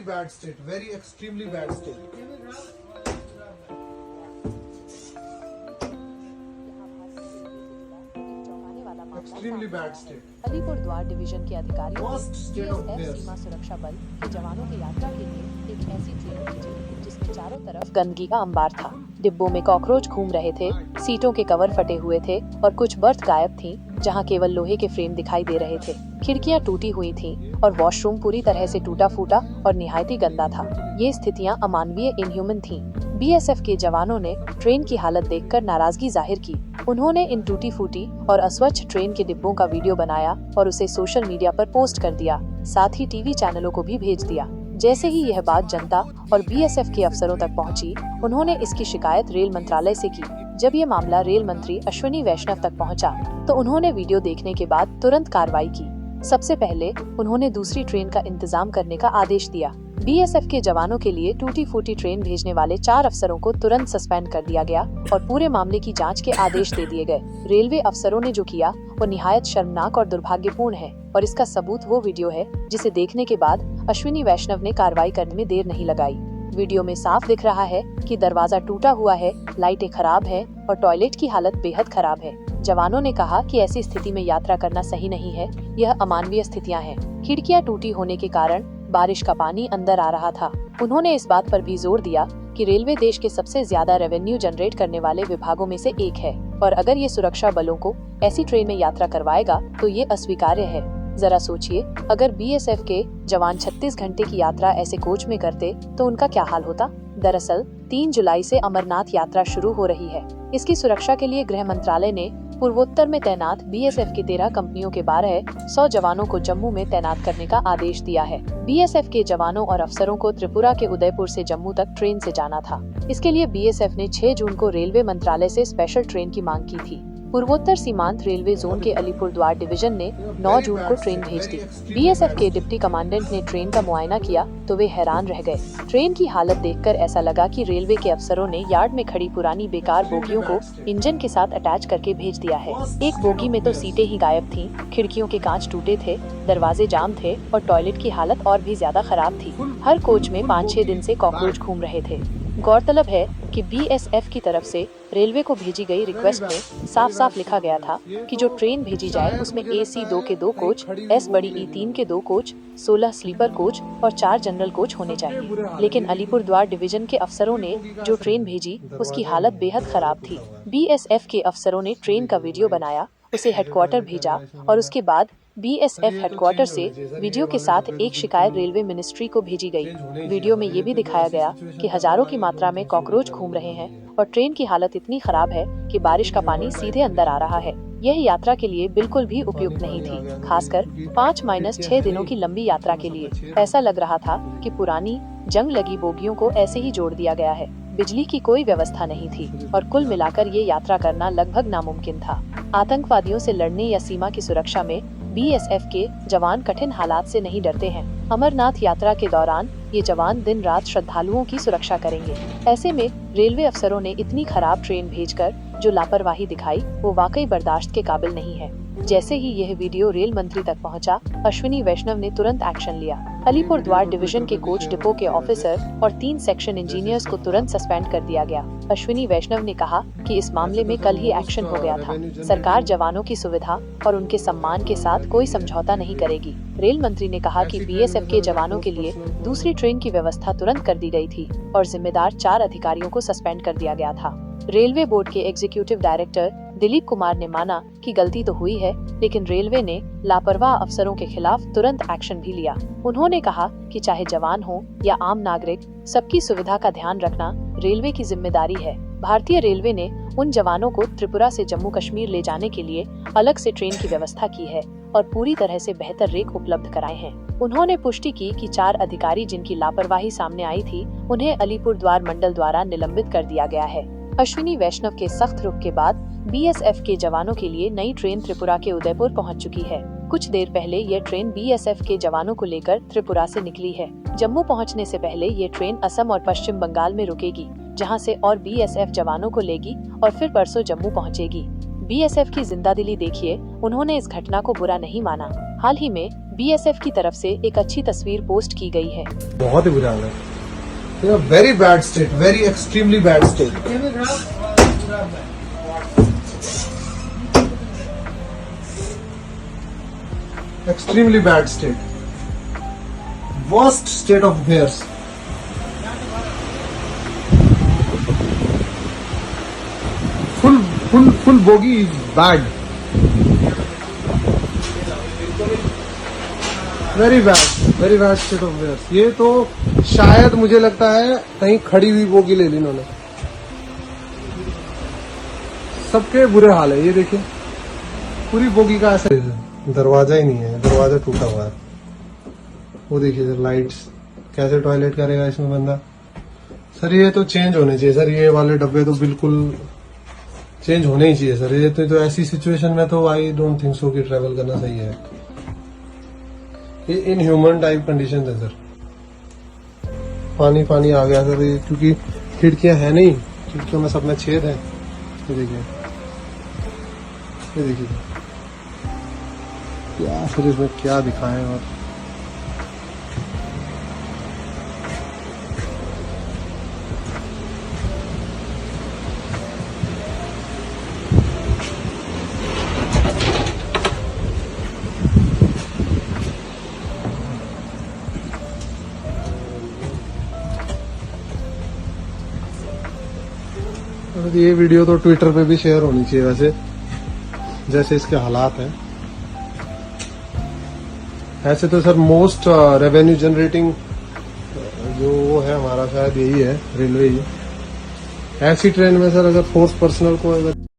bad state, very extremely bad state. Extremely bad state. Alipurduar division के अधिकारियों Worst state of ने affairs. सीमा सुरक्षा बल के जवानों की यात्रा के लिए एक ऐसी ट्रेन भेजी जिसमें चारों तरफ गंदगी का अंबार था। डिब्बों में कॉकरोच घूम रहे थे, सीटों के कवर फटे हुए थे और कुछ बर्थ गायब थीं, जहां केवल लोहे के फ्रेम दिखाई दे रहे थे। खिड़कियां टूटी हुई थीं और वॉशरूम पूरी तरह से टूटा फूटा और निहायती गंदा था। ये स्थितियां अमानवीय, इनह्यूमन थीं। बीएसएफ के जवानों ने ट्रेन की हालत देखकर नाराजगी जाहिर की। उन्होंने इन टूटी फूटी और अस्वच्छ ट्रेन के डिब्बों का वीडियो बनाया और उसे सोशल मीडिया पर पोस्ट कर दिया, साथ ही टीवी चैनलों को भी भेज दिया। जैसे ही यह बात जनता और बीएसएफ के अफसरों तक पहुंची, उन्होंने इसकी शिकायत रेल मंत्रालय से की। जब ये मामला रेल मंत्री अश्विनी वैष्णव तक पहुंचा, तो उन्होंने वीडियो देखने के बाद तुरंत कार्रवाई की। सबसे पहले उन्होंने दूसरी ट्रेन का इंतजाम करने का आदेश दिया। बीएसएफ के जवानों के लिए टूटी फूटी ट्रेन भेजने वाले 4 अफसरों को तुरंत सस्पेंड कर दिया गया और पूरे मामले की जांच के आदेश दे दिए गए। रेलवे अफसरों ने जो किया वो निहायत शर्मनाक और दुर्भाग्यपूर्ण है और इसका सबूत वो वीडियो है जिसे देखने के बाद अश्विनी वैष्णव ने कार्रवाई करने में देर नहीं लगाई। वीडियो में साफ दिख रहा है कि दरवाजा टूटा हुआ है, लाइटें खराब है और टॉयलेट की हालत बेहद खराब है। जवानों ने कहा कि ऐसी स्थिति में यात्रा करना सही नहीं है, यह अमानवीय स्थितियां हैं। खिड़कियां टूटी होने के कारण बारिश का पानी अंदर आ रहा था। उन्होंने इस बात पर भी जोर दिया कि रेलवे देश के सबसे ज्यादा रेवेन्यू जनरेट करने वाले विभागों में से एक है और अगर ये सुरक्षा बलों को ऐसी ट्रेन में यात्रा करवाएगा तो ये अस्वीकार्य है। जरा सोचिए, अगर बीएसएफ के जवान 36 घंटे की यात्रा ऐसे कोच में करते तो उनका क्या हाल होता। दरअसल 3 जुलाई से अमरनाथ यात्रा शुरू हो रही है। इसकी सुरक्षा के लिए गृह मंत्रालय ने पूर्वोत्तर में तैनात बीएसएफ की 13 कंपनियों के 1200 जवानों को जम्मू में तैनात करने का आदेश दिया है। बीएसएफ के जवानों और अफसरों को त्रिपुरा के उदयपुर से जम्मू तक ट्रेन से जाना था। इसके लिए बीएसएफ ने 6 जून को रेलवे मंत्रालय से स्पेशल ट्रेन की मांग की थी। पूर्वोत्तर सीमांत रेलवे जोन के अलीपुरद्वार डिवीजन ने 9 जून को ट्रेन भेज दी। बीएसएफ के डिप्टी कमांडेंट ने ट्रेन का मुआयना किया तो वे हैरान रह गए। ट्रेन की हालत देखकर ऐसा लगा कि रेलवे के अफसरों ने यार्ड में खड़ी पुरानी बेकार बोगियों को इंजन के साथ अटैच करके भेज दिया है। एक बोगी में तो सीटें ही गायब थीं, खिड़कियों के कांच टूटे थे, दरवाजे जाम थे और टॉयलेट की हालत और भी ज्यादा खराब थी। हर कोच में 5-6 दिन से कॉकरोच घूम रहे थे। गौरतलब है कि बीएसएफ की तरफ से रेलवे को भेजी गई रिक्वेस्ट में साफ साफ लिखा गया था कि जो ट्रेन भेजी जाए उसमें AC 2 के 2 कोच, S बड़ी E 3 के 2 कोच, 16 स्लीपर कोच और 4 जनरल कोच होने चाहिए। लेकिन अलीपुरद्वार डिवीजन के अफसरों ने जो ट्रेन भेजी उसकी हालत बेहद खराब थी। बीएसएफ के अफसरों ने ट्रेन का वीडियो बनाया, उसे हेडक्वार्टर भेजा और उसके बाद बीएसएफ हेडक्वार्टर से वीडियो के साथ एक शिकायत रेलवे मिनिस्ट्री को भेजी गई। वीडियो में ये भी दिखाया गया कि हजारों की मात्रा में कॉकरोच घूम रहे हैं और ट्रेन की हालत इतनी खराब है कि बारिश का पानी सीधे अंदर आ रहा है। यह यात्रा के लिए बिल्कुल भी उपयुक्त नहीं थी, खासकर 5-6 दिनों की लंबी यात्रा के लिए। ऐसा लग रहा था कि पुरानी जंग लगी बोगियों को ऐसे ही जोड़ दिया गया है। बिजली की कोई व्यवस्था नहीं थी और कुल मिलाकर ये यात्रा करना लगभग नामुमकिन था। आतंकवादियों से लड़ने या सीमा की सुरक्षा में बीएसएफ के जवान कठिन हालात से नहीं डरते हैं। अमरनाथ यात्रा के दौरान ये जवान दिन रात श्रद्धालुओं की सुरक्षा करेंगे। ऐसे में रेलवे अफसरों ने इतनी खराब ट्रेन भेजकर जो लापरवाही दिखाई वो वाकई बर्दाश्त के काबिल नहीं है। जैसे ही यह वीडियो रेल मंत्री तक पहुंचा, अश्विनी वैष्णव ने तुरंत एक्शन लिया। अलीपुरद्वार डिवीजन के कोच डिपो के ऑफिसर और 3 सेक्शन इंजीनियर्स को तुरंत सस्पेंड कर दिया गया। अश्विनी वैष्णव ने कहा कि इस मामले में कल ही एक्शन हो गया था। सरकार जवानों की सुविधा और उनके सम्मान के साथ कोई समझौता नहीं करेगी। रेल मंत्री ने कहा कि बीएसएफ के जवानों के लिए दूसरी ट्रेन की व्यवस्था तुरंत कर दी गई थी और जिम्मेदार 4 अधिकारियों को सस्पेंड कर दिया गया था। रेलवे बोर्ड के एग्जीक्यूटिव डायरेक्टर दिलीप कुमार ने माना कि गलती तो हुई है, लेकिन रेलवे ने लापरवाह अफसरों के खिलाफ तुरंत एक्शन भी लिया। उन्होंने कहा कि चाहे जवान हो या आम नागरिक, सबकी सुविधा का ध्यान रखना रेलवे की जिम्मेदारी है। भारतीय रेलवे ने उन जवानों को त्रिपुरा से जम्मू कश्मीर ले जाने के लिए अलग से ट्रेन की व्यवस्था की है और पूरी तरह से बेहतर रेक उपलब्ध कराए हैं। उन्होंने पुष्टि की कि 4 अधिकारी जिनकी लापरवाही सामने आई थी, उन्हें अलीपुरद्वार मंडल द्वारा निलंबित कर दिया गया है। अश्विनी वैष्णव के सख्त रुख के बाद बीएसएफ के जवानों के लिए नई ट्रेन त्रिपुरा के उदयपुर पहुंच चुकी है। कुछ देर पहले ये ट्रेन बीएसएफ के जवानों को लेकर त्रिपुरा से निकली है। जम्मू पहुंचने से पहले ये ट्रेन असम और पश्चिम बंगाल में रुकेगी, जहां से और बीएसएफ जवानों को लेगी और फिर परसों जम्मू पहुंचेगी। बीएसएफ की जिंदादिली देखिए, उन्होंने इस घटना को बुरा नहीं माना। हाल ही में बीएसएफ की तरफ से एक अच्छी तस्वीर पोस्ट की गई है। बहुत ही बुरा हाल है। very bad state, very extremely bad state. Extremely bad state. Worst state of affairs. Full bogie is bad. Very bad state of affairs. ये तो शायद मुझे लगता है कहीं खड़ी हुई बोगी ले ली इन्होंने। सबके बुरे हाल है। ये देखिए पूरी बोगी का ऐसा दरवाजा ही नहीं है, दरवाजा टूटा हुआ है। वो देखिए लाइट्स, कैसे टॉयलेट करेगा इसमें बंदा। सर ये तो चेंज होने चाहिए सर, ये वाले डब्बे तो बिल्कुल चेंज होने ही चाहिए सर। ये तो ऐसी सिचुएशन में तो आई डोंट थिंक सो कि ट्रेवल करना सही है। ये इनह्यूमन टाइप कंडीशन है सर। पानी आ गया सर, ये क्योंकि खिड़कियां है नहीं, खिड़कियों में सब में छेद है। ये देखिए क्या फिर इसमें क्या दिखाएं। और ये वीडियो तो ट्विटर पे भी शेयर होनी चाहिए वैसे, जैसे इसके हालात हैं। ऐसे तो सर मोस्ट रेवेन्यू जनरेटिंग जो वो है हमारा शायद यही है, रेलवे ही। ऐसी ट्रेन में सर अगर फोर्स पर्सनल को अगर